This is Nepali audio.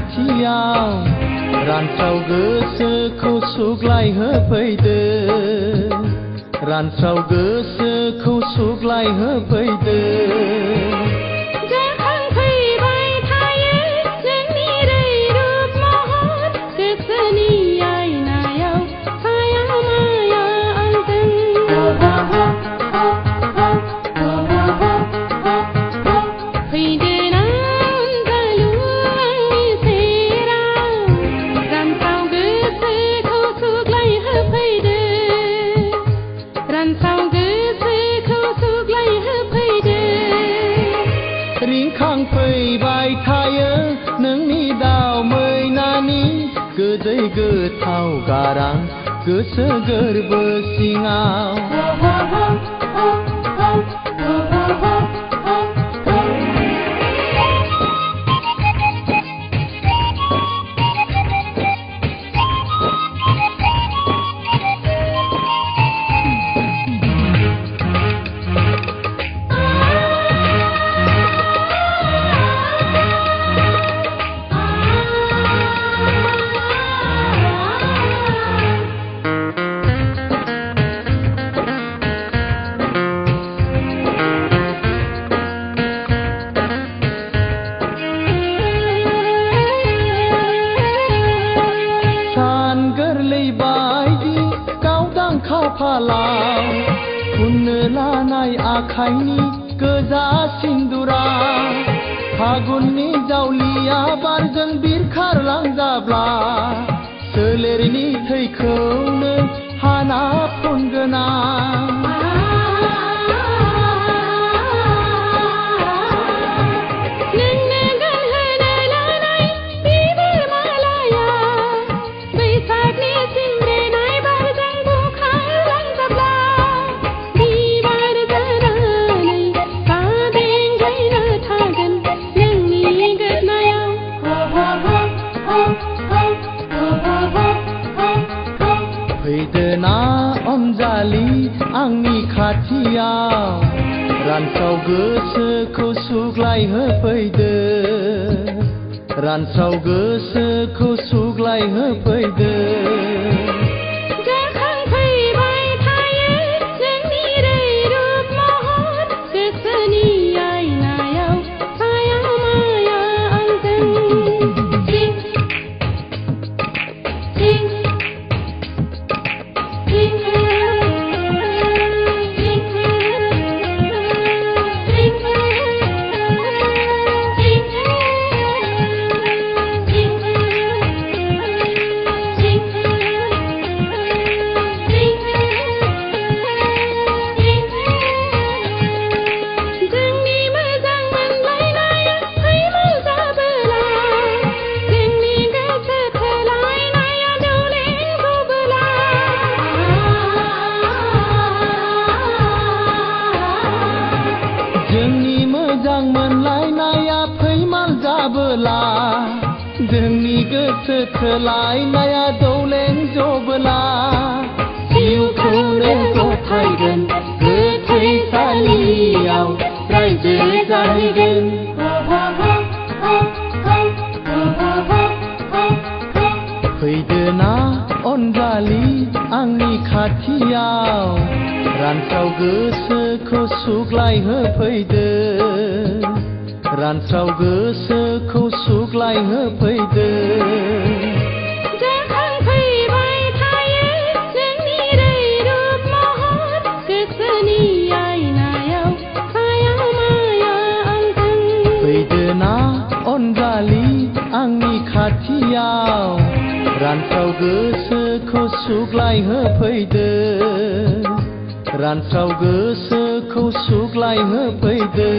खाथियाव रानस्राव गोसोखौ सुग्लाय होफैदो रानस्राव गोसोखौ सुग्लाय होफैदो जाखांफैबाय थायो जोंनि रैरुब महर गोसोनि आयनायाव साया माया आलदों फैदोना अनजालु आंनि सेराव रानस्राव गोसोखौ सुग्लाय होफैदो रानस्राव गोसोखौ सुग्लाय होफैदो रिंखांफैबाय थायो नोंनि दाव मैनानि गोदै गोथाव गारां गोसो गोरबो सिङाव खाफालाव फुननो लानाय आखाइनि गोजा सिन्दुरा फागुननि जावलिया बारजों बिरखारलांजाब्ला सोलेरनि थैखौनो हाना फुनगोना फैदोना अनजालि आंनि खाथियाव रानस्राव गोसोखौ सुग्लाय होफैदो रानस्राव गोसोखौ सुग्लाय होफैदो जाखांफैबाय थायो जोंनि रैरुब महर गोसोनि आयनायाव साया माया आलदों जोंनि मोजां मोनलायनाया फैमाल जाबोला जोंनि गोसो थोलायनाया दौलें जबोला जिउखौनो गथायगोन गोथैसालियाव रायजो जाहैगोन फैदोना अनजालि आंनि खाथियाव रानस्राव गोसोखौ सुग्लाय होफैदो रानस्राव गोसोखौ सुग्लाय होफैदो जाखांफैबाय थायो जोंनि रैरुब महर गोसोनि आयनायाव साया माया आलदों फैदोना अनजालि आंनि खाथियाव रानस्राव गोसोखौ सुग्लाय होफैदो रानस्राव गोसोखौ सुग्लाय होफैदो